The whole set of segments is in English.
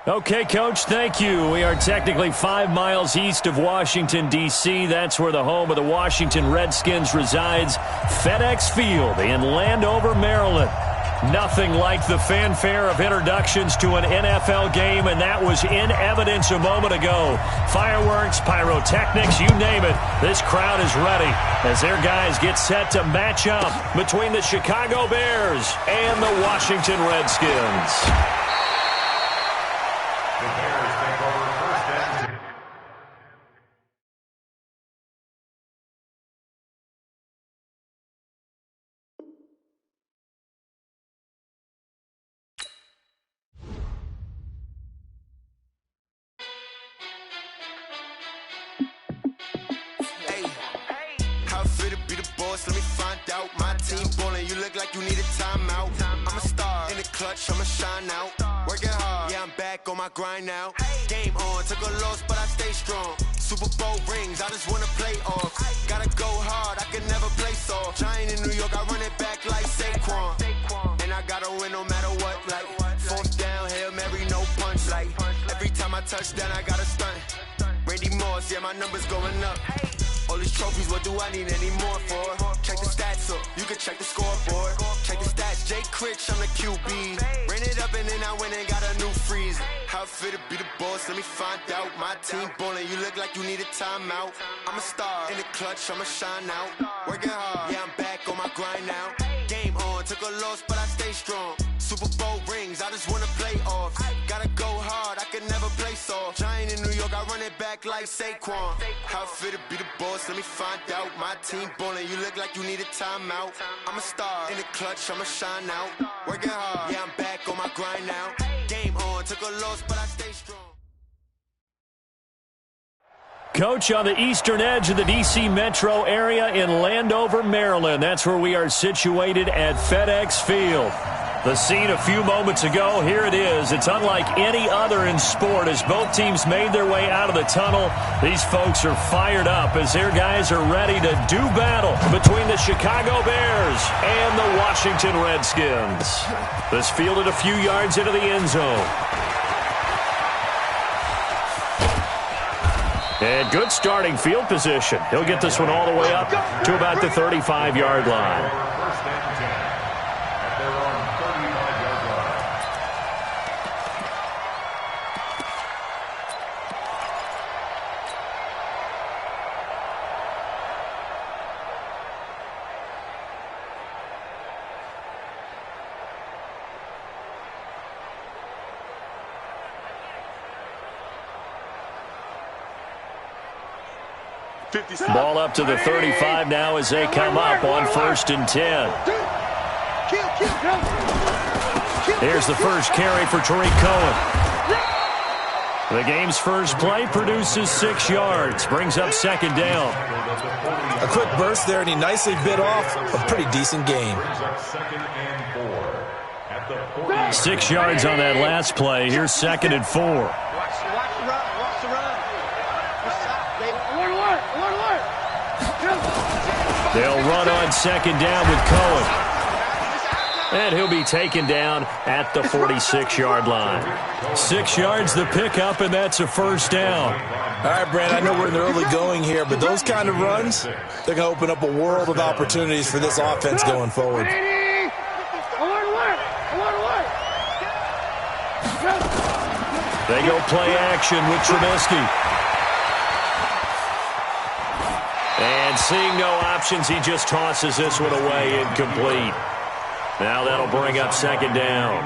Okay, Coach, thank you. We are technically 5 miles east of Washington, D.C. That's where the home of the Washington Redskins resides, FedEx Field in Landover, Maryland. Nothing like the fanfare of introductions to an NFL game, and that was in evidence a moment ago. Fireworks, pyrotechnics, you name it. This crowd is ready as their guys get set to match up between the Chicago Bears and the Washington Redskins. The Bears take over first and 10. Let me find out. My team ballin', you look like you need a timeout. I'm a star in the clutch, I'ma shine out. Working hard, yeah, I'm back on my grind now. Game on, took a loss, but I stay strong. Super Bowl rings, I just wanna play off. Gotta go hard, I can never play soft. Giant in New York, I run it back like Saquon. And I gotta win no matter what, like fourth down, Hail Mary, no punch. Like every time I touch down, I gotta stunt. Randy Moss, yeah, my numbers going up. All these trophies, what do I need any more for? Check the stats up, you can check the scoreboard. Check the stats, Jay Critch, I'm the QB. Ran it up and then I went and got a new freeze. How it fit to be the boss, let me find out. My team ballin', you look like you need a timeout. I'm a star in the clutch, I'ma shine out. Working hard, yeah, I'm back on my grind now. Game on, took a loss, but I stay strong. Super Bowl rings, I just wanna play off. Gotta go hard, I can never play soft. Giant in New York, I run it back like Saquon. How it fit to be the boss, let me find out. My team ballin', you look like you need a timeout. I'm a star in the clutch, I'ma shine out. Working hard, yeah, I'm back on my grind now. Game on, took a loss, but I stay strong. Coach, on the eastern edge of the D.C. metro area in Landover, Maryland. That's where we are situated at FedEx Field. The scene a few moments ago, here it is. It's unlike any other in sport as both teams made their way out of the tunnel. These folks are fired up as their guys are ready to do battle between the Chicago Bears and the Washington Redskins. This fielded a few yards into the end zone. And good starting field position. He'll get this one all the way up to about the 35-yard line. First and 10 at their own 35-yard line. Ball up to the 35 now as they come up on first and 10. Here's the first carry for Tariq Cohen. The game's first play produces 6 yards, brings up second down. A quick burst there, and he nicely bit off a pretty decent gain. 6 yards on that last play. Here's second and 4. They'll run on second down with Cohen. And he'll be taken down at the 46-yard line. 6 yards the pickup, and that's a first down. All right, Brand, I know we're in the early going here, but those kind of runs, they're going to open up a world of opportunities for this offense going forward. They go play action with Trubisky. And seeing no options, he just tosses this one away incomplete. Now that'll bring up second down.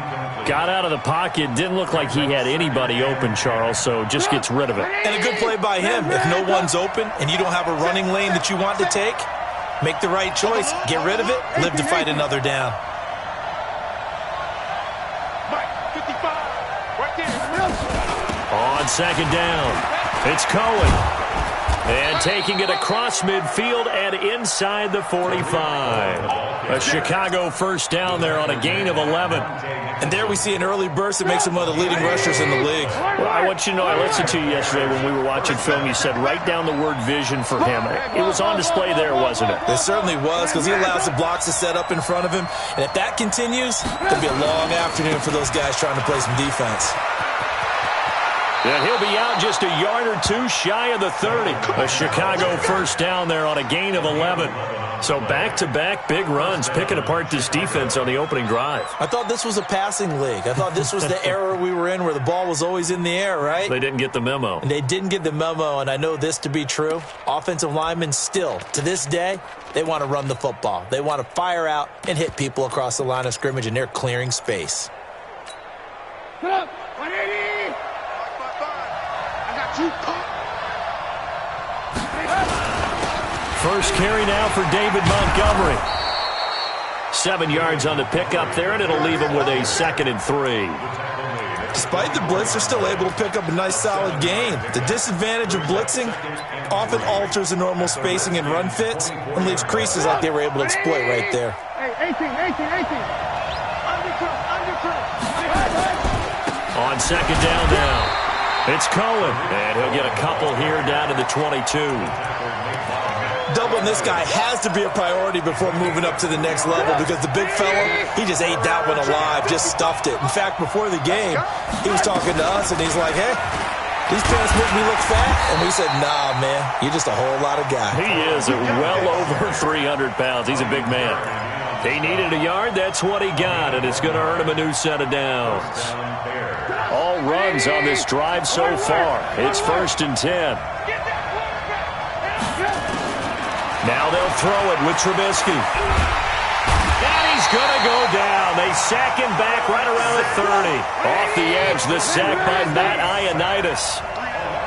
Got out of the pocket, didn't look like he had anybody open, Charles, so just gets rid of it. And a good play by him. If no one's open and you don't have a running lane that you want to take, make the right choice, get rid of it, live to fight another down. On second down, it's Cohen. And taking it across midfield and inside the 45. A Chicago first down there on a gain of 11. And there we see an early burst that makes him one of the leading rushers in the league. Well, I want you to know, I listened to you yesterday when we were watching film. You said write down the word vision for him. It was on display there, wasn't it? It certainly was, because he allows the blocks to set up in front of him. And if that continues, it'll be a long afternoon for those guys trying to play some defense. And he'll be out just a yard or two shy of the 30. A Chicago first down there on a gain of 11. So back-to-back big runs, picking apart this defense on the opening drive. I thought this was a passing league. I thought this was the era we were in where the ball was always in the air, right? They didn't get the memo. And they didn't get the memo, and I know this to be true. Offensive linemen still, to this day, they want to run the football. They want to fire out and hit people across the line of scrimmage, and they're clearing space. Get up! 180! I got you. First carry now for David Montgomery. 7 yards on the pickup there, and it'll leave him with a 2nd and 3. Despite the blitz, they're still able to pick up a nice, solid gain. The disadvantage of blitzing often alters the normal spacing and run fits and leaves creases like they were able to exploit right there. Hey, 18. On 2nd down now, it's Cohen, and he'll get a couple here down to the 22. Doubling this guy has to be a priority before moving up to the next level because the big fella, he just ate that one alive, just stuffed it. In fact, before the game, he was talking to us, and he's like, hey, these pants make me look fat? And we said, nah, man, you're just a whole lot of guy. He is well over 300 pounds. He's a big man. He needed a yard. That's what he got, and it's going to earn him a new set of downs. All runs on this drive so far. It's 1st and 10. Now they'll throw it with Trubisky. And he's going to go down. They sack him back right around the 30. Off the edge, the sack by Matt Ioannidis.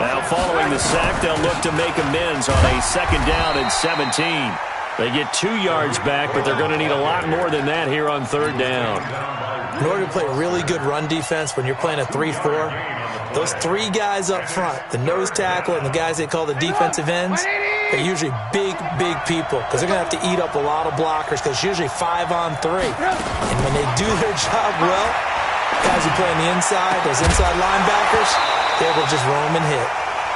Now following the sack, they'll look to make amends on a 2nd down and 17. They get 2 yards back, but they're going to need a lot more than that here on 3rd down. In order to play really good run defense when you're playing a 3-4, those 3 guys up front, the nose tackle and the guys they call the defensive ends, they're usually big people because they're going to have to eat up a lot of blockers because it's usually 5 on 3. And when they do their job well, guys who play on the inside, those inside linebackers, they will just roam and hit.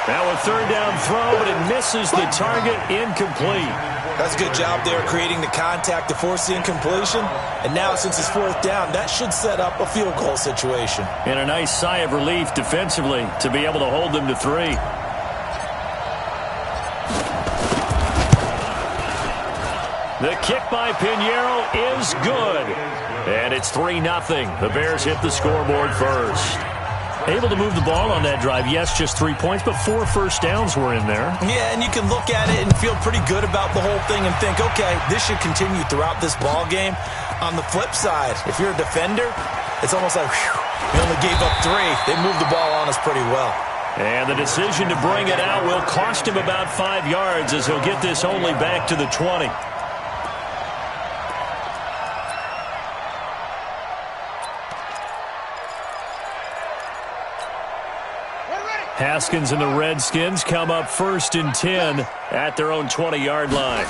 Now a 3rd down throw, but it misses the target, incomplete. That's a good job there creating the contact to force the incompletion. And now since it's 4th down, that should set up a field goal situation. And a nice sigh of relief defensively to be able to hold them to 3. The kick by Pinheiro is good. And it's 3-0. The Bears hit the scoreboard first. Able to move the ball on that drive. Yes, just 3 points, but 4 first downs were in there. Yeah, and you can look at it and feel pretty good about the whole thing and think, okay, this should continue throughout this ball game. On the flip side, if you're a defender, it's almost like, whew, we only gave up 3. They moved the ball on us pretty well. And the decision to bring it out will cost him about 5 yards as he'll get this only back to the 20. Haskins and the Redskins come up 1st and 10 at their own 20-yard line.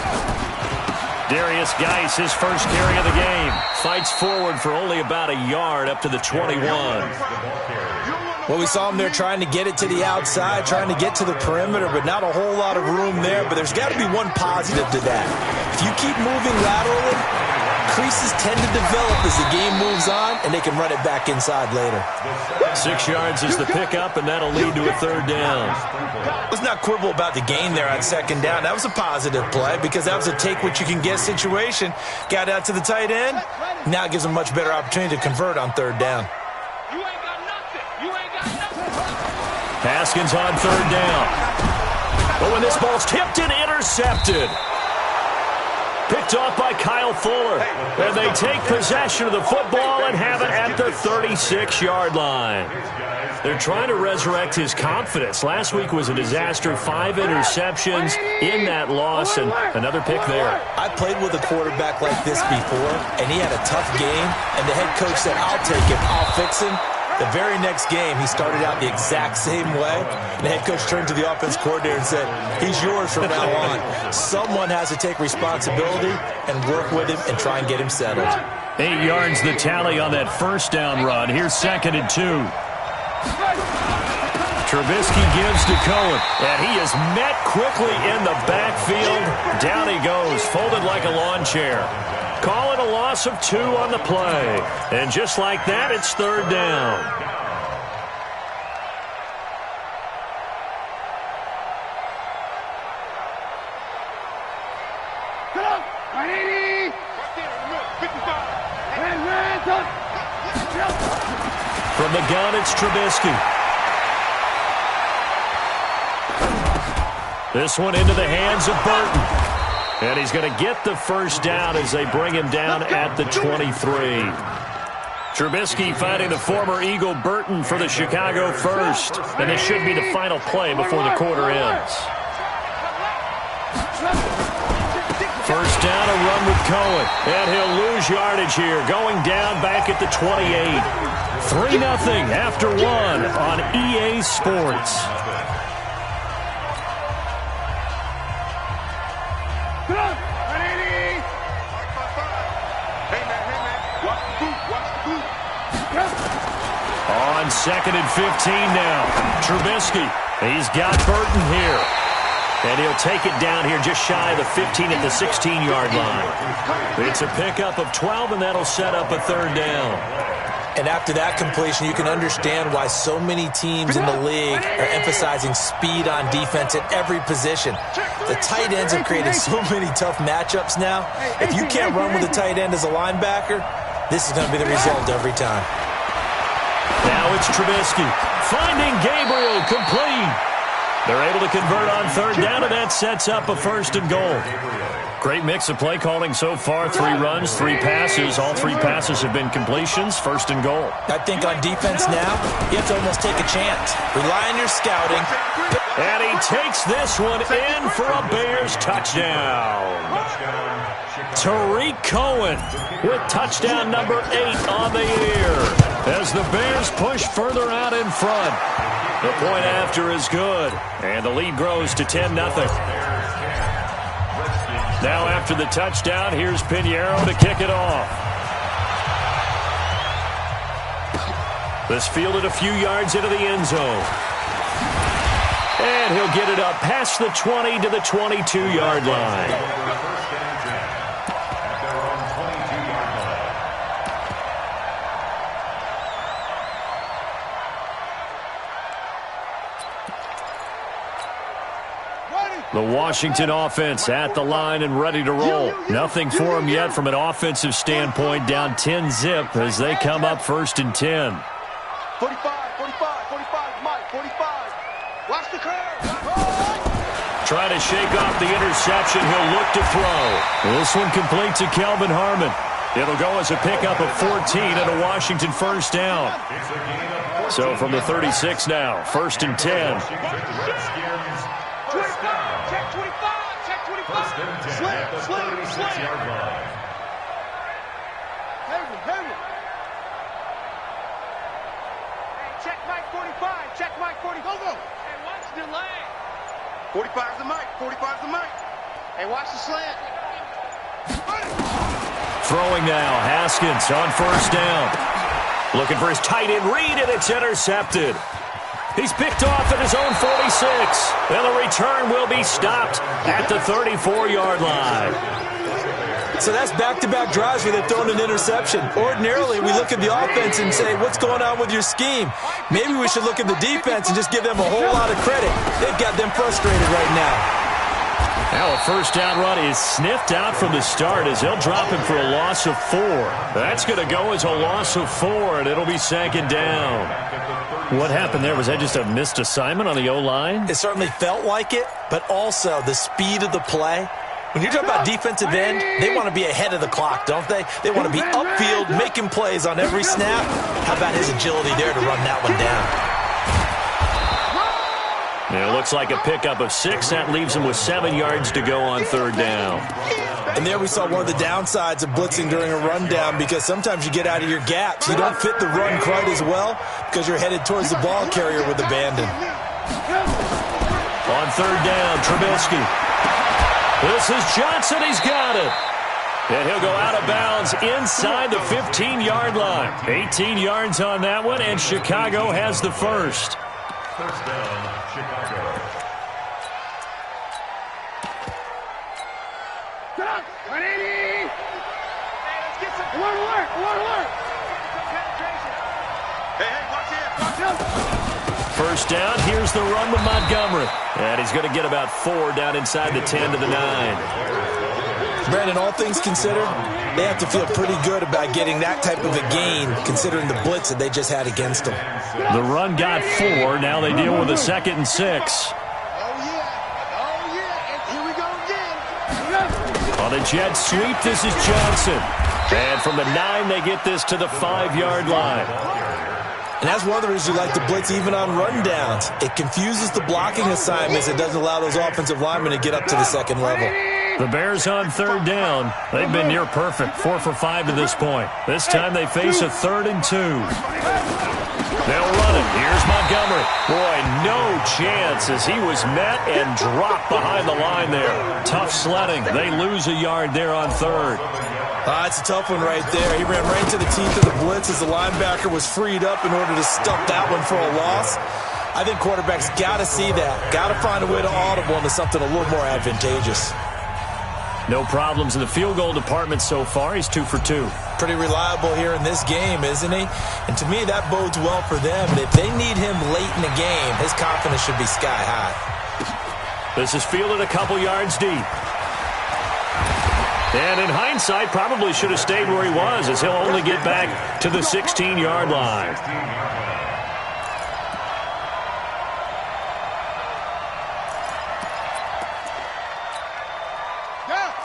Darius Geis, his first carry of the game, fights forward for only about a yard up to the 21. Well, we saw him there trying to get it to the outside, trying to get to the perimeter, but not a whole lot of room there. But there's got to be one positive to that. If you keep moving laterally, creases tend to develop as the game moves on, and they can run it back inside later. 6 yards is the pickup, and that'll lead to a 3rd down. Let's not quibble about the gain there on 2nd down. That was a positive play because that was a take-what-you-can-get situation. Got out to the tight end. Now it gives them a much better opportunity to convert on 3rd down. Haskins on 3rd down. But when this ball's tipped and intercepted. Picked off by Kyle Fuller. And they take possession of the football and have it at the 36-yard line. They're trying to resurrect his confidence. Last week was a disaster. 5 interceptions in that loss and another pick there. I played with a quarterback like this before, and he had a tough game, and the head coach said, I'll take him, I'll fix him. The very next game, he started out the exact same way. The head coach turned to the offense coordinator and said, he's yours from now on. Someone has to take responsibility and work with him and try and get him settled. 8 yards the tally on that 1st down run. Here's 2nd and 2. Trubisky gives to Cohen, and he is met quickly in the backfield. Down he goes, folded like a lawn chair. Call it a loss of 2 on the play. And just like that, it's 3rd down. From the gun, it's Trubisky. This one into the hands of Burton. And he's going to get the first down as they bring him down at the 23. Trubisky finding the former Eagle Burton for the Chicago first. And this should be the final play before the quarter ends. First down, a run with Cohen. And he'll lose yardage here, going down back at the 28. 3-0 after one on EA Sports. On 2nd and 15 now. Trubisky, he's got Burton here. And he'll take it down here just shy of the 15 at the 16-yard line. It's a pickup of 12, and that'll set up a third down. And after that completion, you can understand why so many teams in the league are emphasizing speed on defense at every position. The tight ends have created so many tough matchups now. If you can't run with a tight end as a linebacker, this is going to be the result every time. Now it's Trubisky finding Gabriel complete. They're able to convert on third down, and that sets up a 1st and goal. Great mix of play calling so far. 3 runs, 3 passes. All 3 passes have been completions. 1st and goal. I think on defense now, you have to almost take a chance. Rely on your scouting. And he takes this one in for a Bears touchdown. Tariq Cohen with touchdown number 8 on the year as the Bears push further out in front. The point after is good, and the lead grows to 10-0. Now after the touchdown, here's Pinheiro to kick it off. This fielded a few yards into the end zone. And he'll get it up past the 20 to the 22-yard line. The Washington offense at the line and ready to roll. Nothing for them yet from an offensive standpoint. Down 10-0 as they come up 1st and 10. 45, Mike, 45. Watch the curve. Trying to shake off the interception. He'll look to throw. This one complete to Kelvin Harmon. It'll go as a pickup of 14 and a Washington first down. So from the 36 now, 1st and 10. Check 25. Slam. Check Mike 45. Check Mike 40. Go. Hey, watch the delay. 45's the Mike. Hey, watch the slant. Throwing now, Haskins on first down. Looking for his tight end read, and it's intercepted. He's picked off at his own 46. And the return will be stopped at the 34-yard line. So that's back-to-back drives where they've thrown an interception. Ordinarily, we look at the offense and say, what's going on with your scheme? Maybe we should look at the defense and just give them a whole lot of credit. They've got them frustrated right now. Now a first down run is sniffed out from the start as they'll drop him for a loss of 4. That's going to go as a loss of 4, and it'll be 2nd down. What happened there? Was that just a missed assignment on the O-line? It certainly felt like it, but also the speed of the play. When you're talking about defensive end, they want to be ahead of the clock, don't they? They want to be upfield, making plays on every snap. How about his agility there to run that one down? It looks like a pickup of 6. That leaves him with 7 yards to go on third down. And there we saw one of the downsides of blitzing during a rundown, because sometimes you get out of your gaps. You don't fit the run quite as well because you're headed towards the ball carrier with abandon. On third down, Trubisky. This is Johnson. He's got it. And he'll go out of bounds inside the 15-yard line. 18 yards on that one, and Chicago has the first. First down, Chicago. Get up! 180! Hey, let's get some... Alert! Hey, watch it! First down, here's the run with Montgomery. And he's going to get about 4 down inside the 10 to the 9. Brandon, all things considered, they have to feel pretty good about getting that type of a gain considering the blitz that they just had against them. The run got 4. Now they deal with a 2nd and 6. Here we go again. On the jet sweep, this is Johnson. And from the 9, they get this to the 5-yard line. And that's one of the reasons you like to blitz even on rundowns. It confuses the blocking assignments. It doesn't allow those offensive linemen to get up to the second level. The Bears on 3rd down. They've been near perfect, 4 for 5 to this point. This time they face a 3rd and 2. They'll run it. Here's Montgomery. Boy, no chance as he was met and dropped behind the line there. Tough sledding. They lose a yard there on 3rd. It's a tough one right there. He ran right into the teeth of the blitz as the linebacker was freed up in order to stuff that one for a loss. I think quarterbacks got to see that. Got to find a way to audible into something a little more advantageous. No problems in the field goal department so far. He's 2 for 2. Pretty reliable here in this game, isn't he? And to me, that bodes well for them. And if they need him late in the game, his confidence should be sky high. This is fielded a couple yards deep. And in hindsight, probably should have stayed where he was, as he'll only get back to the 16-yard line.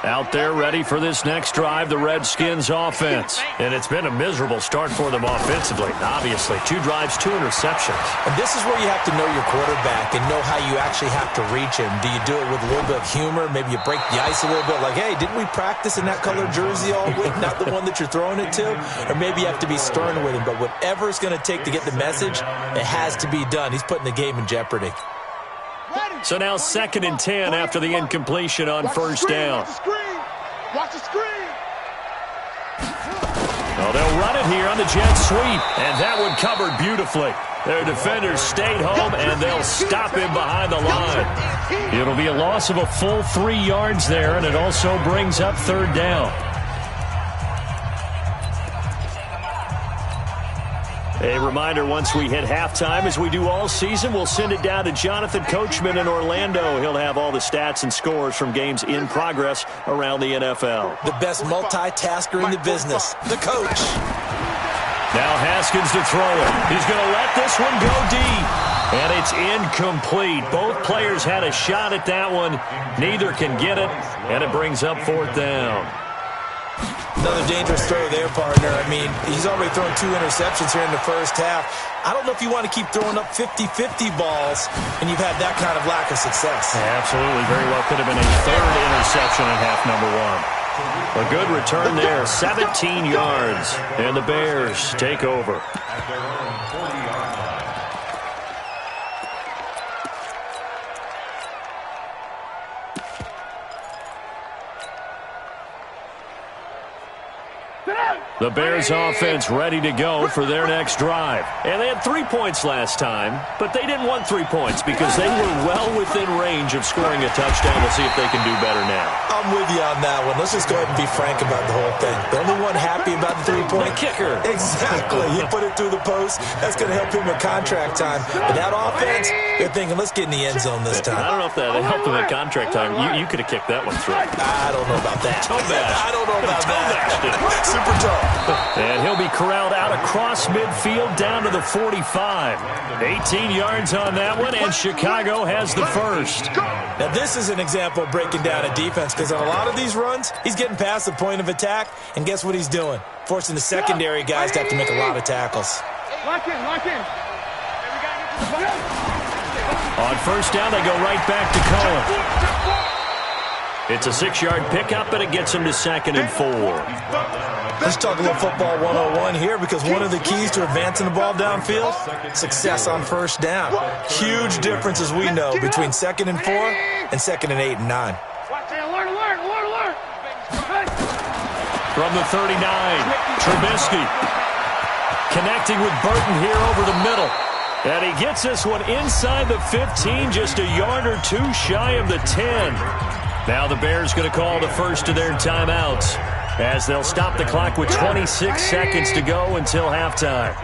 Out there ready for this next drive, the Redskins offense. And it's been a miserable start for them offensively. Obviously, 2 drives, 2 interceptions. And this is where you have to know your quarterback and know how you actually have to reach him. Do you do it with a little bit of humor? Maybe you break the ice a little bit like, hey, didn't we practice in that color jersey all week? Not the one that you're throwing it to? Or maybe you have to be stern with him. But whatever it's going to take to get the message, it has to be done. He's putting the game in jeopardy. So now 2nd and 10 after the incompletion on 1st down. Watch the screen. Oh, they'll run it here on the jet sweep, and that one covered beautifully. Their defenders stayed home, and they'll stop him behind the line. It'll be a loss of a full 3 yards there, and it also brings up 3rd down. A reminder, once we hit halftime, as we do all season, we'll send it down to Jonathan Coachman in Orlando. He'll have all the stats and scores from games in progress around the NFL. The best multitasker in the business, the coach. Now Haskins to throw it. He's going to let this one go deep. And it's incomplete. Both players had a shot at that one. Neither can get it, and it brings up 4th down. Another dangerous throw there, partner. I mean, he's already thrown 2 interceptions here in the first half. I don't know if you want to keep throwing up 50-50 balls, and you've had that kind of lack of success. Yeah, absolutely. Very well could have been a 3rd interception in half number 1. A good return there, 17 yards, and the Bears take over. The Bears offense ready to go for their next drive. And they had 3 points last time, but they didn't want 3 points because they were well within range of scoring a touchdown. We'll see if they can do better now. I'm with you on that one. Let's just go ahead and be frank about the whole thing. The only one happy about the 3-point? The kicker. Exactly. He put it through the post. That's going to help him with contract time. But that offense, they're thinking, let's get in the end zone this time. I don't know if that helped him at contract time. You could have kicked that one through. I don't know about that. Toe bash. I don't know about that. Super tough. And he'll be corralled out across midfield down to the 45. 18 yards on that one, and Chicago has the first. Now, this is an example of breaking down a defense because on a lot of these runs, he's getting past the point of attack, and guess what he's doing? Forcing the secondary guys to have to make a lot of tackles. Lock in, lock in. On 1st down, they go right back to Cohen. It's a 6-yard pickup, and it gets him to 2nd and 4. Let's talk a little football 101 here because one of the keys to advancing the ball downfield, success on 1st down. Huge difference, as we know, between 2nd and 4 and 2nd and 8 and 9. Alert, alert, alert, alert. From the 39, Trubisky connecting with Burton here over the middle. And he gets this one inside the 15, just a yard or 2 shy of the 10. Now the Bears going to call the first of their timeouts as they'll stop the clock with 26 seconds to go until halftime.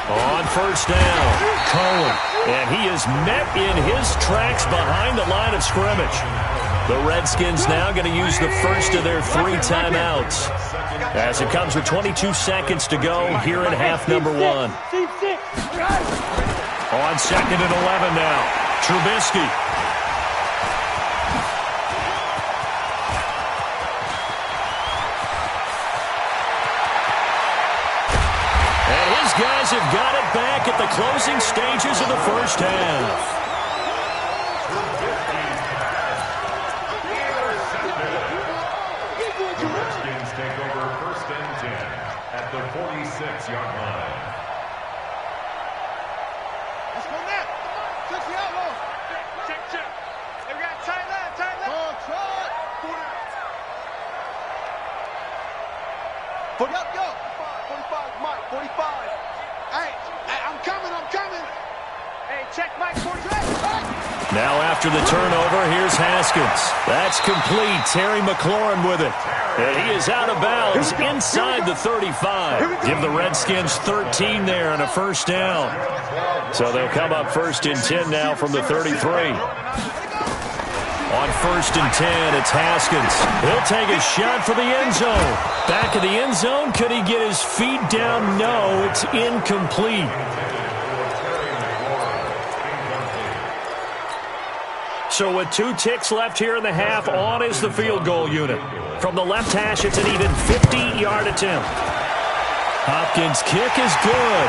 On 1st down, Cohen And he is met in his tracks behind the line of scrimmage. The Redskins now going to use the first of their 3 timeouts, as it comes with 22 seconds to go here in half number 1. On 2nd and 11 now, Trubisky. And his guys have got it back at the closing stages of the first half. Now after the turnover, here's Haskins. That's complete. Terry McLaurin with it. And he is out of bounds inside the 35. Give the Redskins 13 there and a first down. So they'll come up 1st and 10 now from the 33. On 1st and 10, it's Haskins. He'll take a shot for the end zone. Back of the end zone. Could he get his feet down? No, it's incomplete. So with 2 ticks left here in the half, on is the field goal unit. From the left hash, it's an even 50-yard attempt. Hopkins' kick is good,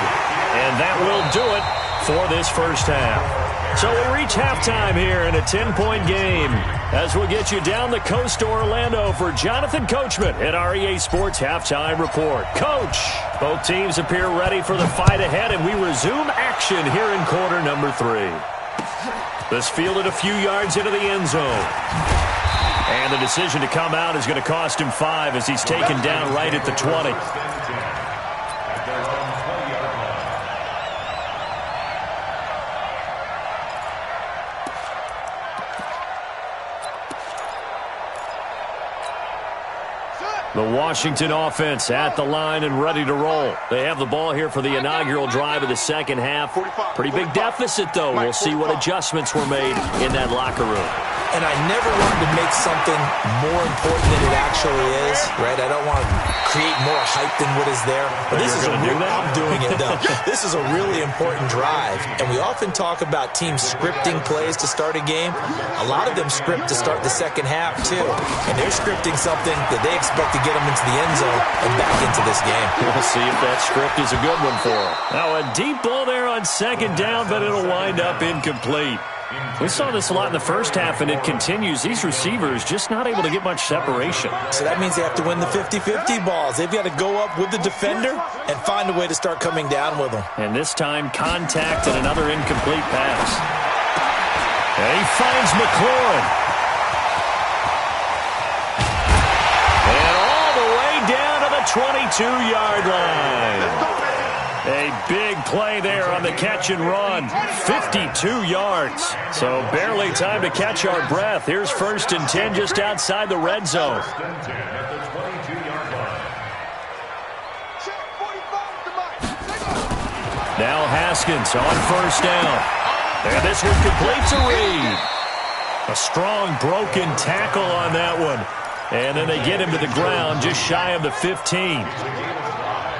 and that will do it for this first half. So we reach halftime here in a 10-point game, as we'll get you down the coast to Orlando for Jonathan Coachman at our EA Sports Halftime Report. Coach, both teams appear ready for the fight ahead, and we resume action here in quarter number 3. This fielded a few yards into the end zone. And the decision to come out is going to cost him 5 as he's taken down right at the 20. The Washington offense at the line and ready to roll. They have the ball here for the inaugural drive of the second half. Pretty big deficit, though. We'll see what adjustments were made in that locker room. And I never wanted to make something more important than it actually is, right? I don't want to create more hype than what is there. But this is I'm doing it, though. This is a really important drive. And we often talk about teams scripting plays to start a game. A lot of them script to start the second half, too. And they're scripting something that they expect to get them into the end zone and back into this game. We'll see if that script is a good one for them. Now a deep ball there on 2nd down, but it'll wind up incomplete. We saw this a lot in the first half, and it continues. These receivers just not able to get much separation. So that means they have to win the 50-50 balls. They've got to go up with the defender and find a way to start coming down with them. And this time, contact and another incomplete pass. And he finds McLaurin. And all the way down to the 22-yard line. A big play there on the catch and run. 52 yards. So barely time to catch our breath. Here's 1st and 10 just outside the red zone. Now Haskins on 1st down. And this one completes a read. A strong broken tackle on that one. And then they get him to the ground just shy of the 15.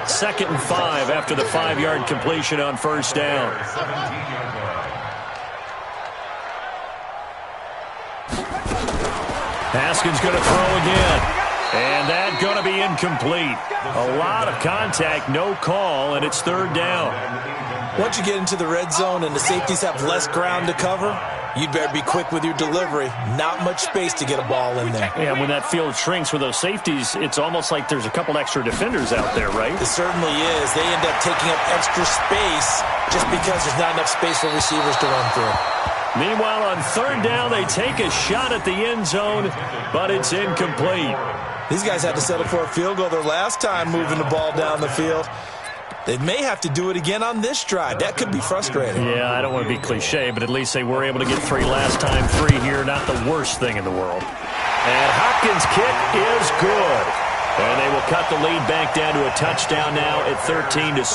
2nd and 5 after the 5-yard completion on 1st down. Haskins going to throw again. And that going to be incomplete. A lot of contact, no call, and it's 3rd down. Once you get into the red zone and the safeties have less ground to cover, you'd better be quick with your delivery. Not much space to get a ball in there. Yeah, when that field shrinks with those safeties, it's almost like there's a couple extra defenders out there, right? It certainly is. They end up taking up extra space just because there's not enough space for receivers to run through. Meanwhile, on 3rd down, they take a shot at the end zone, but it's incomplete. These guys had to settle for a field goal their last time moving the ball down the field. They may have to do it again on this drive. That could be frustrating. Yeah, I don't want to be cliche, but at least they were able to get 3 last time. 3 here, not the worst thing in the world. And Hopkins' kick is good. And they will cut the lead back down to a touchdown now at 13-6.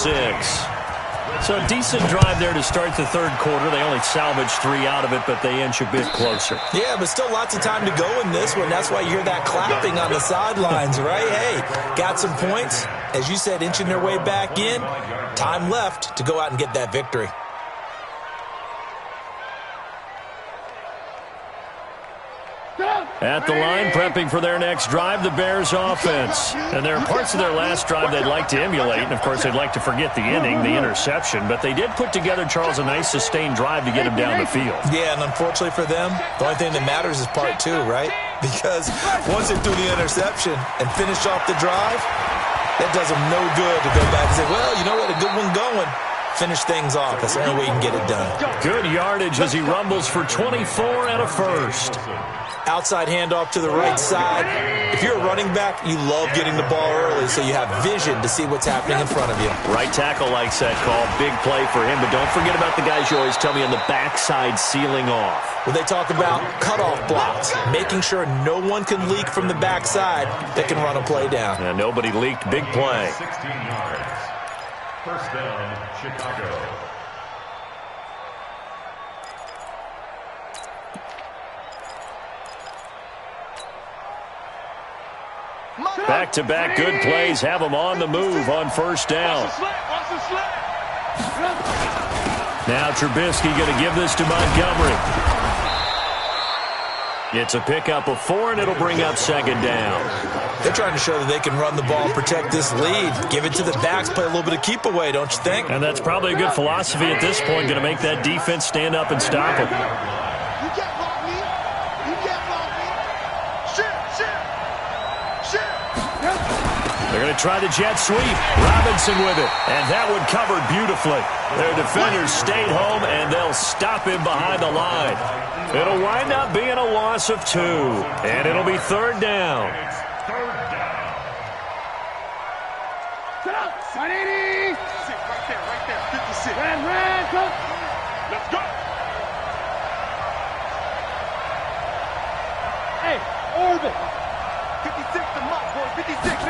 So a decent drive there to start the third quarter. They only salvaged 3 out of it, but they inch a bit closer. Yeah, but still lots of time to go in this one. That's why you hear that clapping on the sidelines, right? Hey, got some points. As you said, inching their way back in. Time left to go out and get that victory. At the line, prepping for their next drive, the Bears offense. And there are parts of their last drive they'd like to emulate. And, of course, they'd like to forget the inning, the interception. But they did put together, Charles, a nice sustained drive to get him down the field. Yeah, and unfortunately for them, the only thing that matters is part 2, right? Because once they threw the interception and finished off the drive, that does them no good to go back and say, well, you know what, a good one going. Finish things off. That's the only way you can get it done. Good yardage as he rumbles for 24 and a first. Outside handoff to the right side. If you're a running back, you love getting the ball early so you have vision to see what's happening in front of you. Right tackle likes that call. Big play for him, but don't forget about the guys you always tell me on the backside sealing off. Well, they talk about cutoff blocks, making sure no one can leak from the backside that can run a play down. And nobody leaked. Big play. 16 yards. First down, Chicago. Back-to-back good plays have them on the move on first down. Now Trubisky going to give this to Montgomery. It's a pickup of 4, and it'll bring up second down. They're trying to show that they can run the ball and protect this lead. Give it to the backs, play a little bit of keep away, don't you think? And that's probably a good philosophy at this point, going to make that defense stand up and stop them. You can't block me. You can't block me. Shit. They're going to try the jet sweep. Robinson with it. And that one covered beautifully. Their defenders stayed home, and they'll stop him behind the line. It'll wind up being a loss of 2. And it'll be third down. Set up. 180. Right there. 56. Red, go. Let's go. Hey, orbit. 56 to Mott, boy. 56.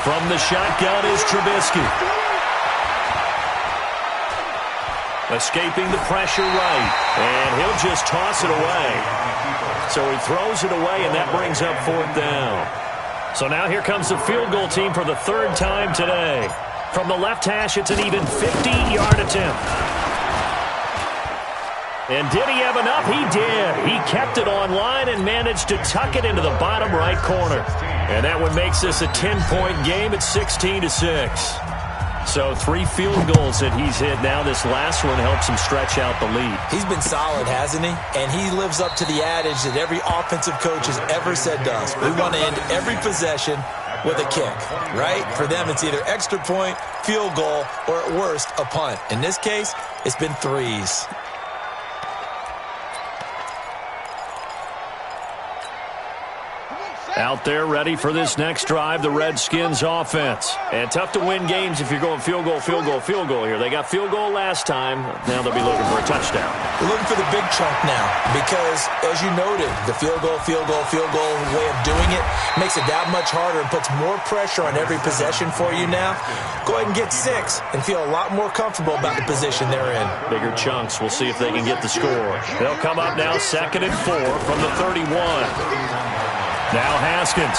From the shotgun is Trubisky. Escaping the pressure right. And he'll just toss it away. So he throws it away, and that brings up fourth down. So now here comes the field goal team for the third time today. From the left hash, it's an even 50-yard attempt. And did he have enough? He did. He kept it on line and managed to tuck it into the bottom right corner. And that one makes this a 10-point game at 16-6. So 3 field goals that he's hit now. This last one helps him stretch out the lead. He's been solid, hasn't he? And he lives up to the adage that every offensive coach has ever said to us. We want to end every possession with a kick, right? For them, it's either extra point, field goal, or at worst, a punt. In this case, it's been 3s. Out there ready for this next drive, the Redskins offense. And tough to win games if you're going field goal here. They got field goal last time. Now they'll be looking for a touchdown. They're looking for the big chunk now because, as you noted, the field goal way of doing it makes it that much harder and puts more pressure on every possession for you now. Go ahead and get 6 and feel a lot more comfortable about the position they're in. Bigger chunks. We'll see if they can get the score. They'll come up now 2nd and 4 from the 31. Now Haskins.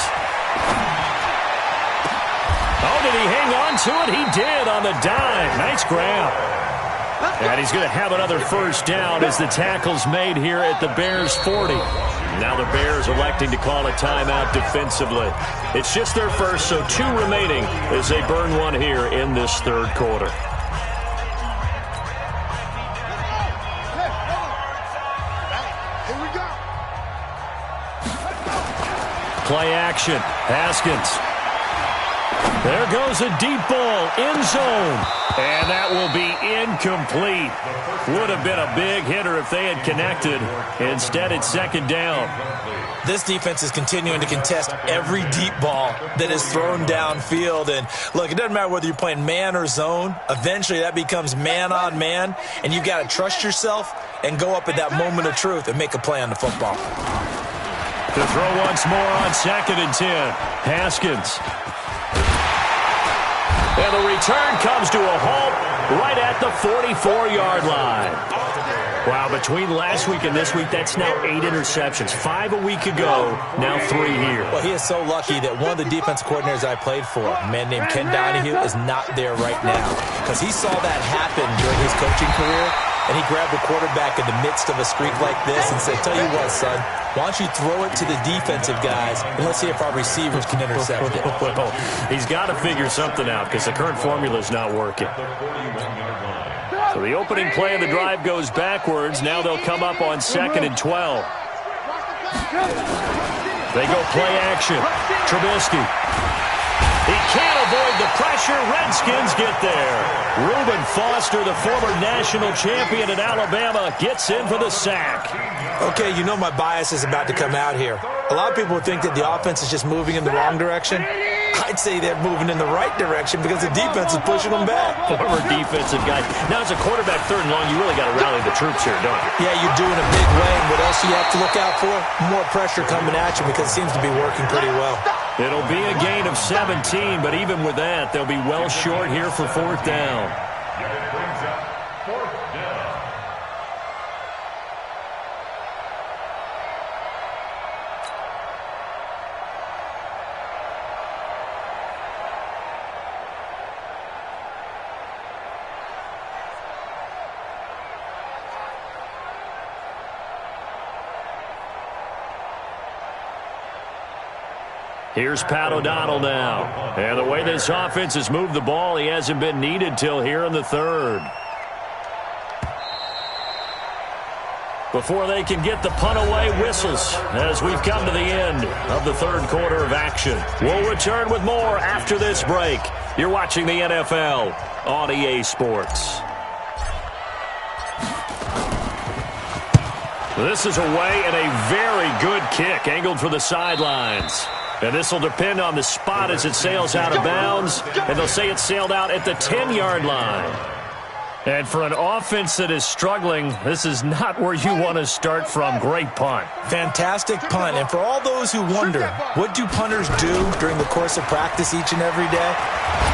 Oh, did he hang on to it? He did on the dime. Nice grab. And he's going to have another first down as the tackle's made here at the Bears' 40. Now the Bears electing to call a timeout defensively. It's just their first, so 2 remaining as they burn one here in this third quarter. Play action. Haskins. There goes a deep ball. End zone. And that will be incomplete. Would have been a big hitter if they had connected. Instead, it's second down. This defense is continuing to contest every deep ball that is thrown downfield. And, look, it doesn't matter whether you're playing man or zone. Eventually, that becomes man on man. And you've got to trust yourself and go up at that moment of truth and make a play on the football. To throw once more on 2nd and 10. Haskins. And the return comes to a halt right at the 44-yard line. Wow, between last week and this week, that's now 8 interceptions. 5 a week ago, now 3 here. Well, he is so lucky that one of the defense coordinators I played for, a man named Ken Donahue, is not there right now. Because he saw that happen during his coaching career, and he grabbed the quarterback in the midst of a streak like this and said, tell you what, son, why don't you throw it to the defensive guys, and let's see if our receivers can intercept it. Well, he's got to figure something out because the current formula is not working. So the opening play of the drive goes backwards. Now they'll come up on 2nd and 12. They go play action. Trubisky. He can't avoid the pressure. Redskins get there. Reuben Foster, the former national champion at Alabama, gets in for the sack. Okay, you know my bias is about to come out here. A lot of people think that the offense is just moving in the wrong direction. I'd say they're moving in the right direction because the defense is pushing them back. Former defensive guy. Now, as a quarterback 3rd and long, you really got to rally the troops here, don't you? Yeah, you're doing a big way. And what else do you have to look out for? More pressure coming at you because it seems to be working pretty well. It'll be a gain of 17, but even with that, they'll be well short here for 4th down. It brings up 4th down. Here's Pat O'Donnell now. And the way this offense has moved the ball, he hasn't been needed till here in the 3rd. Before they can get the punt away, whistles as we've come to the end of the 3rd quarter of action. We'll return with more after this break. You're watching the NFL on EA Sports. This is away and a very good kick angled for the sidelines. And this will depend on the spot as it sails out of bounds. And they'll say it sailed out at the 10-yard line. And for an offense that is struggling, this is not where you want to start from. Great punt. Fantastic punt. And for all those who wonder, what do punters do during the course of practice each and every day?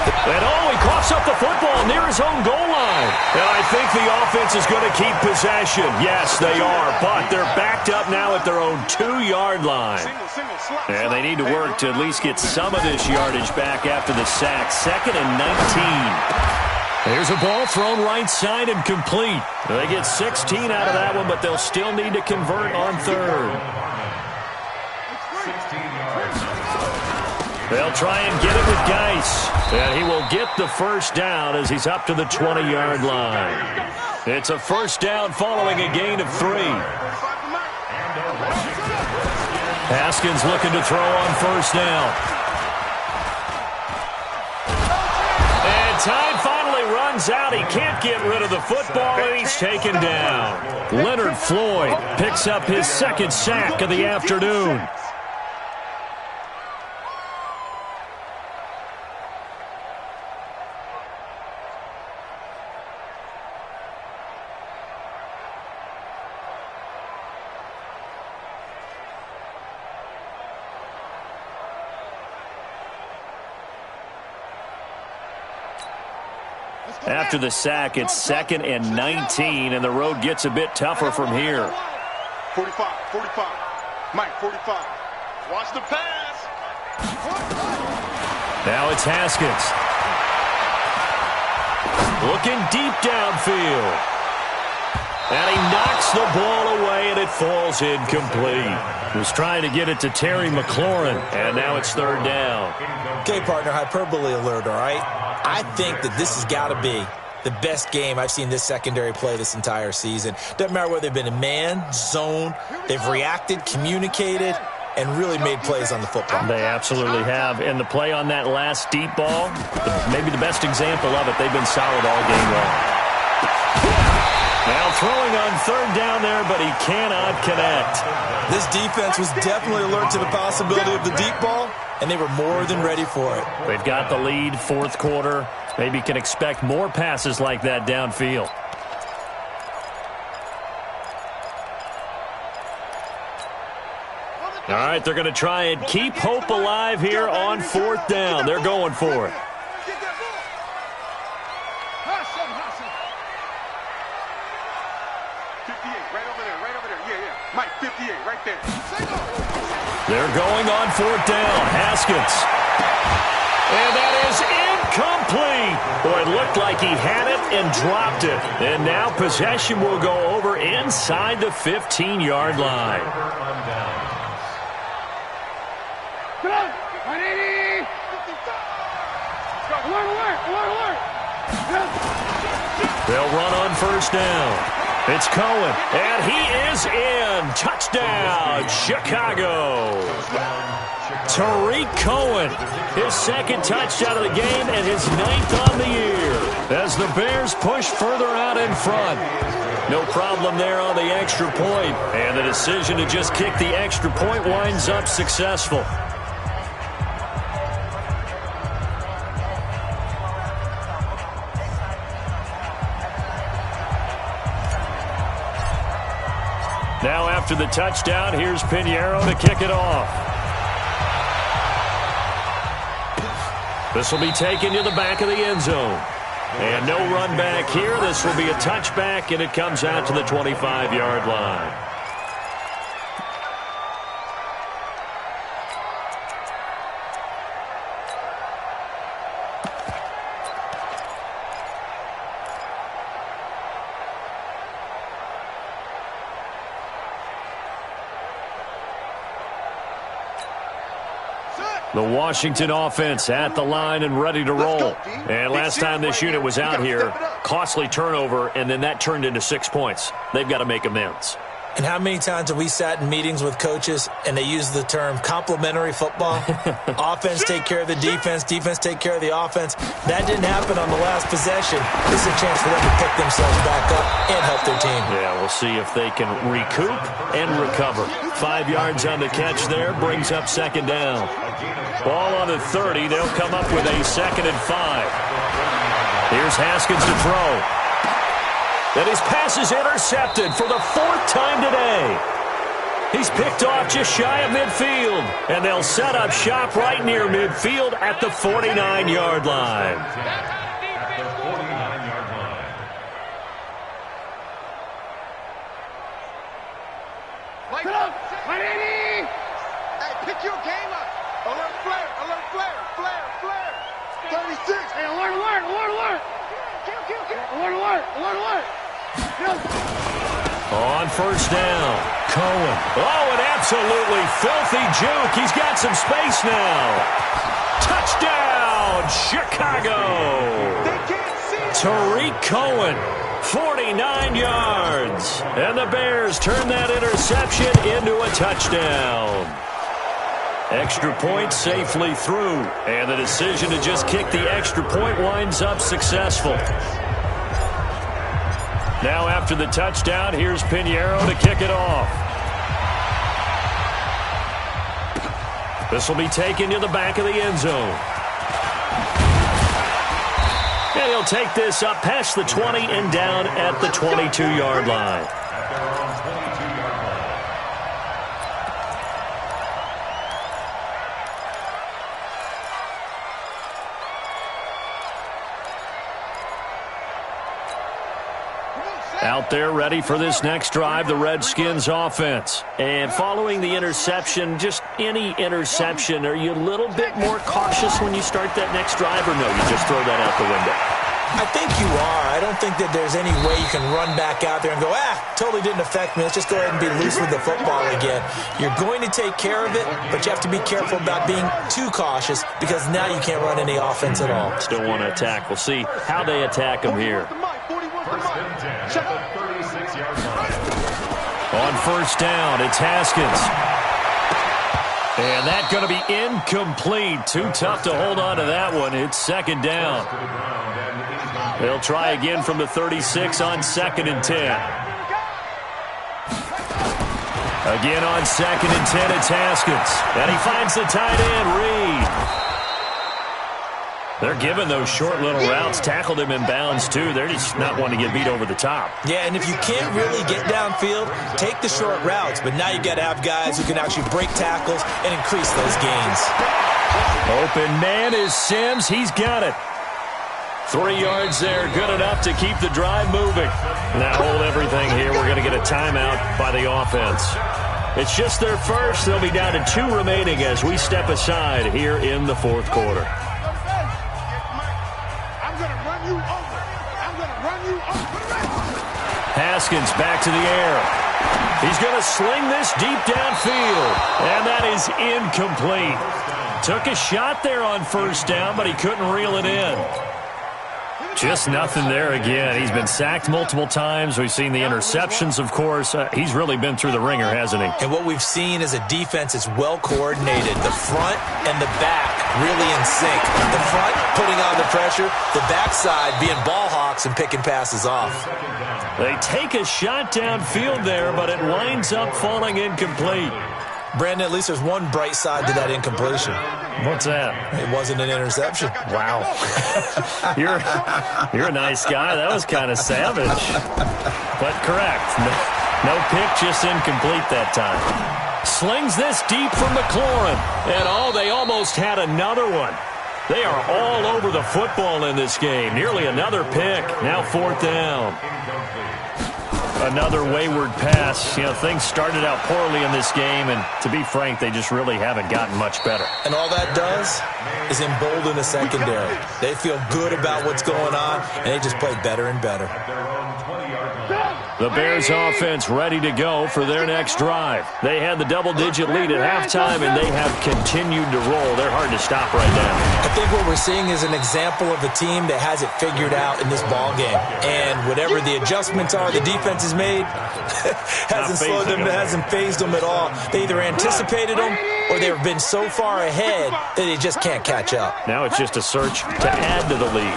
And he coughs up the football near his own goal line. And I think the offense is going to keep possession. Yes, they are. But they're backed up now at their own 2-yard line. And they need to work to at least get some of this yardage back after the sack. 2nd and 19. There's a ball thrown right side and complete. They get 16 out of that one, but they'll still need to convert on 3rd. 16 yards. They'll try and get it with Geis. And he will get the 1st down as he's up to the 20-yard line. It's a 1st down following a gain of 3. Haskins looking to throw on 1st down. And time finally runs out. He can't get rid of the football, and he's taken down. Leonard Floyd picks up his 2nd sack of the afternoon. After the sack, it's 2nd and 19, and the road gets a bit tougher from here. 45, 45. Mike, 45. Watch the pass. Now it's Haskins. Looking deep downfield. And he knocks the ball away, and it falls incomplete. Was trying to get it to Terry McLaurin, and now it's 3rd down. Okay, partner, hyperbole alert, all right? I think that this has got to be the best game I've seen this secondary play this entire season. Doesn't matter whether they've been in man, zone, they've reacted, communicated, and really made plays on the football. They absolutely have. And the play on that last deep ball, maybe the best example of it, they've been solid all game long. Now throwing on 3rd down there, but he cannot connect. This defense was definitely alert to the possibility of the deep ball, and they were more than ready for it. They've got the lead, 4th quarter. Maybe can expect more passes like that downfield. All right, they're going to try and keep hope alive here on 4th down. They're going for it. there. They're going on 4th down. Haskins. And that is incomplete. Boy, it looked like he had it and dropped it. And now possession will go over inside the 15-yard line. Come on, 180. Alert. They'll run on 1st down. It's Cohen, and he is in. Touchdown, Chicago. Tariq Cohen, his 2nd touchdown of the game and his 9th on the year as the Bears push further out in front. No problem there on the extra point, and the decision to just kick the extra point winds up successful. Now after the touchdown, here's Pinheiro to kick it off. This will be taken to the back of the end zone. And no run back here. This will be a touchback, and it comes out to the 25-yard line. The Washington offense at the line and ready to roll. And last time this unit was out here, costly turnover, and then that turned into 6 points. They've got to make amends. And how many times have we sat in meetings with coaches and they use the term complementary football? Offense take care of the defense, defense take care of the offense. That didn't happen on the last possession. This is a chance for them to pick themselves back up and help their team. Yeah, we'll see if they can recoup and recover. 5 yards on the catch there, brings up 2nd down. Ball on the 30, they'll come up with a 2nd and 5. Here's Haskins to throw. And his pass is intercepted for the 4th time today. He's picked off just shy of midfield. And they'll set up shop right near midfield at the 49-yard line. Come on, 180. Hey, pick your game up. Alert flare. 36. Hey, alert. Alert. On 1st down, Cohen. Oh, an absolutely filthy juke. He's got some space now. Touchdown, Chicago. They can't see. Tariq Cohen, 49 yards. And the Bears turn that interception into a touchdown. Extra point safely through. And the decision to just kick the extra point winds up successful. Now after the touchdown, here's Pinheiro to kick it off. This will be taken to the back of the end zone. And he'll take this up past the 20 and down at the 22-yard line. Out there ready for this next drive, the Redskins offense. And following the interception, just any interception, are you a little bit more cautious when you start that next drive, or no, you just throw that out the window? I think you are. I don't think that there's any way you can run back out there and go, totally didn't affect me. Let's just go ahead and be loose with the football again. You're going to take care of it, but you have to be careful about being too cautious because now you can't run any offense at all. Still want to attack. We'll see how they attack them here. On 1st down, it's Haskins. And that's going to be incomplete. Too tough to hold on to that one. It's 2nd down. They'll try again from the 36 on 2nd and 10. Again on 2nd and 10, it's Haskins. And he finds the tight end, Reed. They're giving those short little routes, tackled him in bounds, too. They're just not wanting to get beat over the top. Yeah, and if you can't really get downfield, take the short routes. But now you got to have guys who can actually break tackles and increase those gains. Open man is Sims. He's got it. 3 yards there, good enough to keep the drive moving. Now hold everything here. We're going to get a timeout by the offense. It's just their first. They'll be down to 2 remaining as we step aside here in the fourth quarter. I'm going to run you over. I'm going to run you over. Haskins back to the air. He's going to sling this deep downfield, and that is incomplete. Took a shot there on first down, but he couldn't reel it in. Just nothing there again. He's been sacked multiple times. We've seen the interceptions, of course. He's really been through the ringer, hasn't he? And what we've seen is a defense that's well coordinated. The front and the back really in sync. The front putting on the pressure, the backside being ball hawks and picking passes off. They take a shot downfield there, but it winds up falling incomplete. Brandon, at least there's one bright side to that incompletion. What's that? It wasn't an interception. Wow. You're a nice guy. That was kind of savage. But correct. No pick, just incomplete that time. Slings this deep for McLaurin. And they almost had another one. They are all over the football in this game. Nearly another pick. Now 4th down. Another wayward pass. Things started out poorly in this game, and to be frank, they just really haven't gotten much better. And all that does is embolden the secondary. They feel good about what's going on, and they just play better and better. The Bears offense ready to go for their next drive. They had the double-digit lead at halftime, and they have continued to roll. They're hard to stop right now. I think what we're seeing is an example of a team that has it figured out in this ball game. And whatever the adjustments are the defense has made hasn't slowed them, hasn't phased them at all. They either anticipated them or they've been so far ahead that they just can't catch up. Now it's just a search to add to the lead.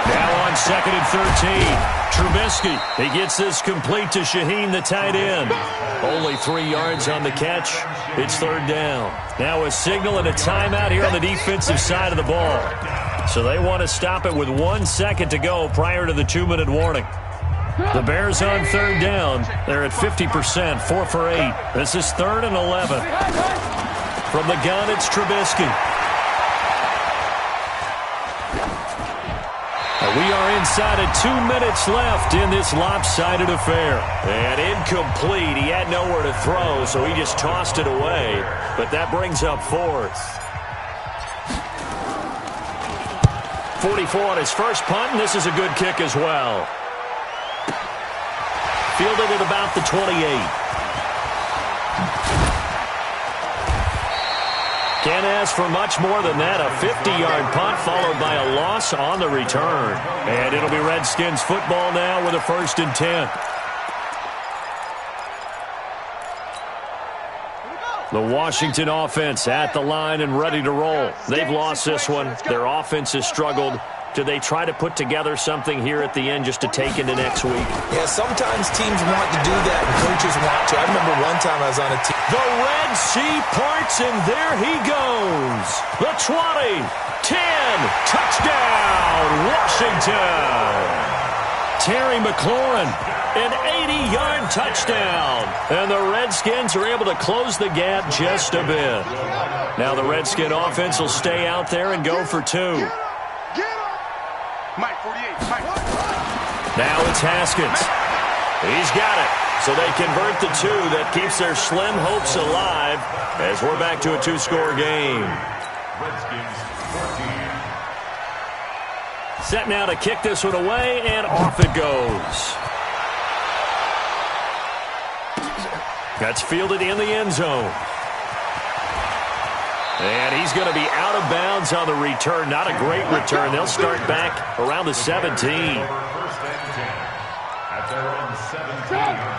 Now on 2nd and 13. Trubisky, he gets this complete to Shaheen, the tight end. Only 3 yards on the catch. It's 3rd down. Now a signal and a timeout here on the defensive side of the ball. So they want to stop it with 1 second to go prior to the 2-minute warning. The Bears on 3rd down. They're at 50%, 4 for 8. This is 3rd and 11. From the gun, it's Trubisky. We are inside of 2 minutes left in this lopsided affair. And incomplete. He had nowhere to throw, so he just tossed it away. But that brings up 4th. 44 on his first punt, and this is a good kick as well. Fielded at about the 28. Can't ask for much more than that. A 50-yard punt followed by a loss on the return. And it'll be Redskins football now with a 1st and 10. The Washington offense at the line and ready to roll. They've lost this one. Their offense has struggled. Do they try to put together something here at the end just to take into next week? Yeah, sometimes teams want to do that and coaches want to. I remember one time I was on a team. The Red Sea parts, and there he goes. The 20, 10, touchdown, Washington. Terry McLaurin, an 80-yard touchdown. And the Redskins are able to close the gap just a bit. Now the Redskin offense will stay out there and go for 2. Mike, 48. Mike. Now it's Haskins. He's got it. So they convert the 2. That keeps their slim hopes alive as we're back to a 2-score game. Set now to kick this one away, and off it goes. That's fielded in the end zone. And he's going to be out of bounds on the return. Not a great return. They'll start back around the 17.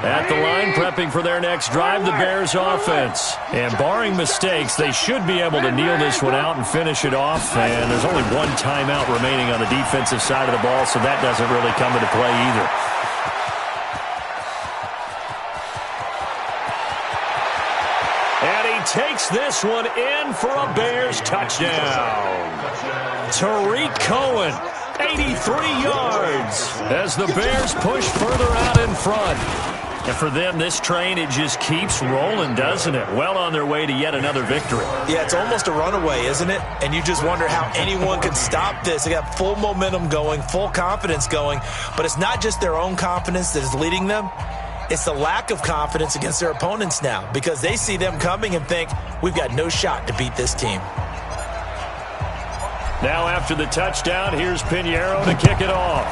At the line, prepping for their next drive, the Bears offense. And barring mistakes, they should be able to kneel this one out and finish it off. And there's only 1 timeout remaining on the defensive side of the ball, so that doesn't really come into play either. Takes this one in for a Bears touchdown. Tariq Cohen, 83 yards as the Bears push further out in front. And for them, this train, it just keeps rolling, doesn't it? Well on their way to yet another victory. Yeah, it's almost a runaway, isn't it? And you just wonder how anyone could stop this. They got full momentum going, full confidence going. But it's not just their own confidence that is leading them. It's the lack of confidence against their opponents now because they see them coming and think, we've got no shot to beat this team. Now after the touchdown, here's Pinheiro to kick it off.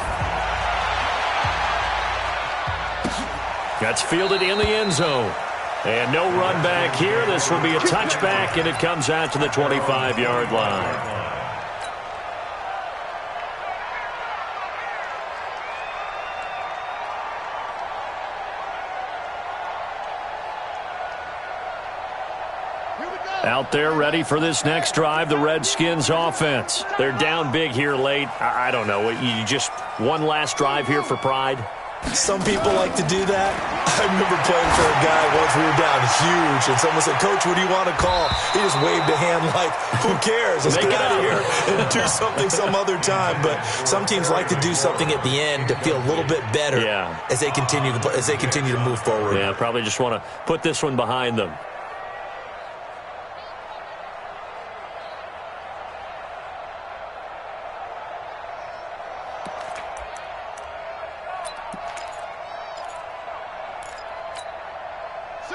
That's fielded in the end zone. And no run back here. This will be a touchback, and it comes out to the 25-yard line. Out there ready for this next drive, the Redskins offense. They're down big here late. I don't know. You just one last drive here for pride? Some people like to do that. I remember playing for a guy once we were down huge, and someone said, Coach, what do you want to call? He just waved a hand like, who cares? Let's get out of here and do something some other time. But some teams like to do something at the end to feel a little bit better as they continue to move forward. Yeah, probably just want to put this one behind them.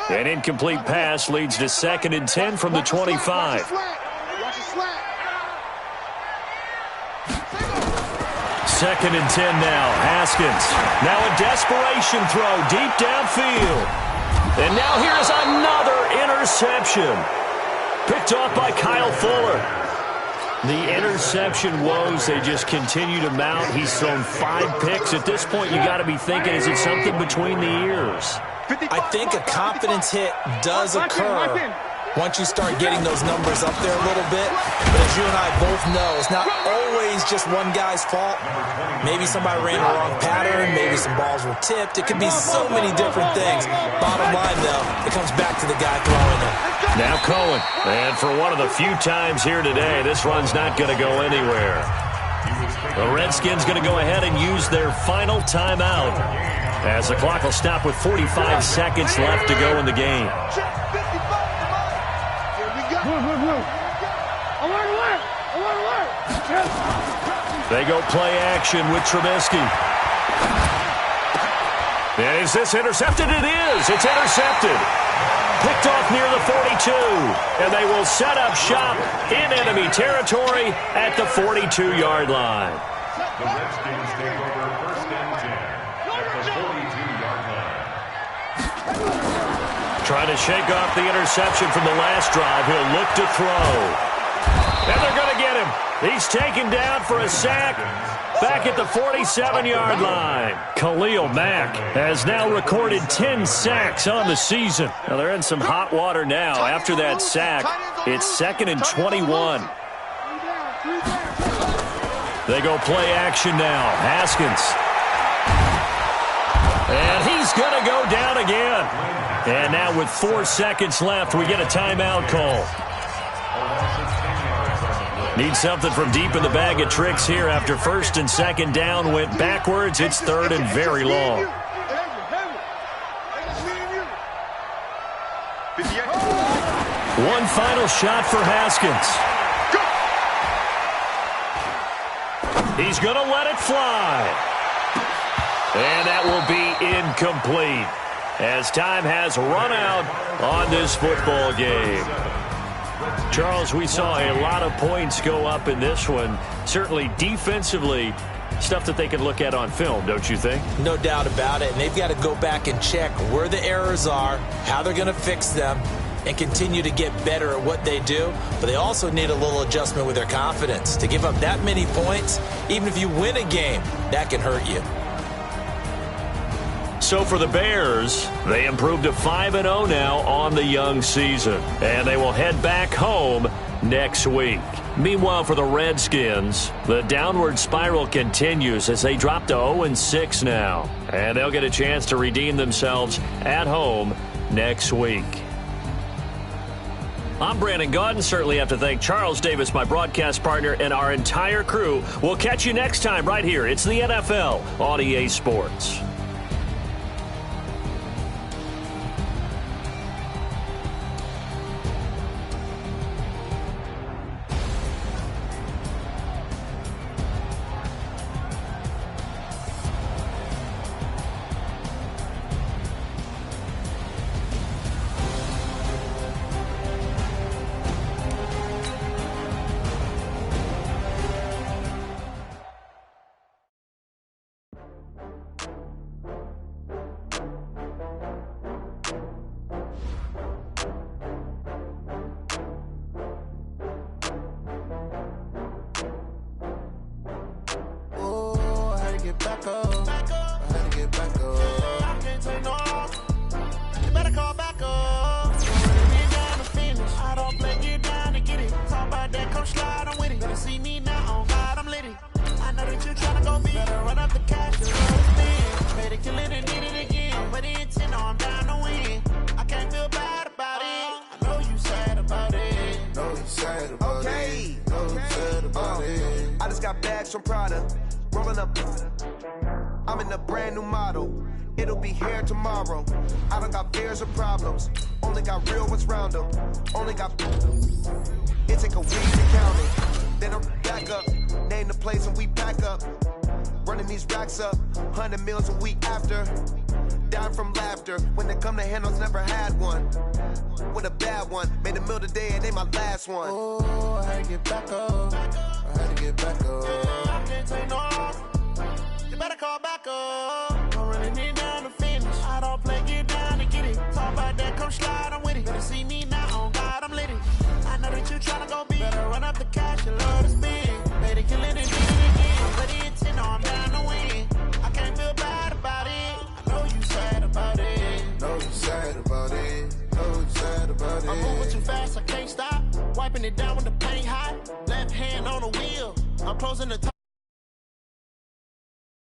An incomplete pass leads to 2nd and 10 from the 25. 2nd and 10 now. Haskins. Now a desperation throw deep downfield. And now here's another interception. Picked off by Kyle Fuller. The interception woes, they just continue to mount. He's thrown 5 picks. At this point, you got to be thinking, is it something between the ears? I think a confidence hit does occur once you start getting those numbers up there a little bit. But as you and I both know, it's not always just one guy's fault. Maybe somebody ran the wrong pattern. Maybe some balls were tipped. It could be so many different things. Bottom line, though, it comes back to the guy throwing it. Now Cohen. And for one of the few times here today, this run's not going to go anywhere. The Redskins going to go ahead and use their final timeout, as the clock will stop with 45 seconds left to go in the game. They go play action with Trubisky. And is this intercepted? It is. It's intercepted. Picked off near the 42. And they will set up shop in enemy territory at the 42-yard line. The Redskins take over 1st and 10 at the 42-yard line. Trying to shake off the interception from the last drive. He'll look to throw. And they're going to get him. He's taken down for a sack back at the 47-yard line. Khalil Mack has now recorded 10 sacks on the season. Now they're in some hot water now. After that sack, it's 2nd and 21. They go play action now. Haskins. And he's going to go down again. And now with 4 seconds left, we get a timeout call. Need something from deep in the bag of tricks here after 1st and 2nd down went backwards. It's 3rd and very long. One final shot for Haskins. He's going to let it fly. And that will be incomplete, as time has run out on this football game. Charles, we saw a lot of points go up in this one. Certainly defensively, stuff that they can look at on film, don't you think? No doubt about it. And they've got to go back and check where the errors are, how they're going to fix them, and continue to get better at what they do. But they also need a little adjustment with their confidence. To give up that many points, even if you win a game, that can hurt you. So for the Bears, they improved to 5-0 now on the young season. And they will head back home next week. Meanwhile, for the Redskins, the downward spiral continues as they drop to 0-6 now. And they'll get a chance to redeem themselves at home next week. I'm Brandon Gaudin. Certainly have to thank Charles Davis, my broadcast partner, and our entire crew. We'll catch you next time right here. It's the NFL on EA Sports. back up. I had to get back up. I can't take no off. You better call back up. Get down to finish. I don't play, get down to get it. Talk about that, come slide, I'm with it. Better see me now, on God, I'm litty. I know that you tryna go big. Better run up the cash and run the spin. Better kill it and hit it again. But the intent, no, I'm down to win. I can't feel bad about it. I know you sad about it. Know you sad about it. Know you sad about it. I just got bags from Prada. Rolling up. I'm in a brand new model. It'll be here tomorrow. I don't got fears or problems. Only got real ones round them. Only got. It take a week to count it. Then I'm back up. Name the place and we pack up. Running these racks up. 100 meals a week after. Down from laughter. When they come to handles, never had one. With a bad one. Made a meal today and they my last one. Oh, I had to get back up. I had to get back up. I can't take no off. You better call back up. I'm running it down to finish. I don't play, get down to get it. Talk about that, come slide, I'm with it. Better see me now, on God, I'm litty. I know that you tryna go big. Better run up the cash and love to spin. Better kill it and hit it again. But the intent, no, I'm down to win. I can't feel bad about it. I know you sad about it. Know you sad about it. Know you sad about it. I'm moving too fast, I can't stop. Wiping it down with the paint hot. Left hand on the wheel. I'm closing the top.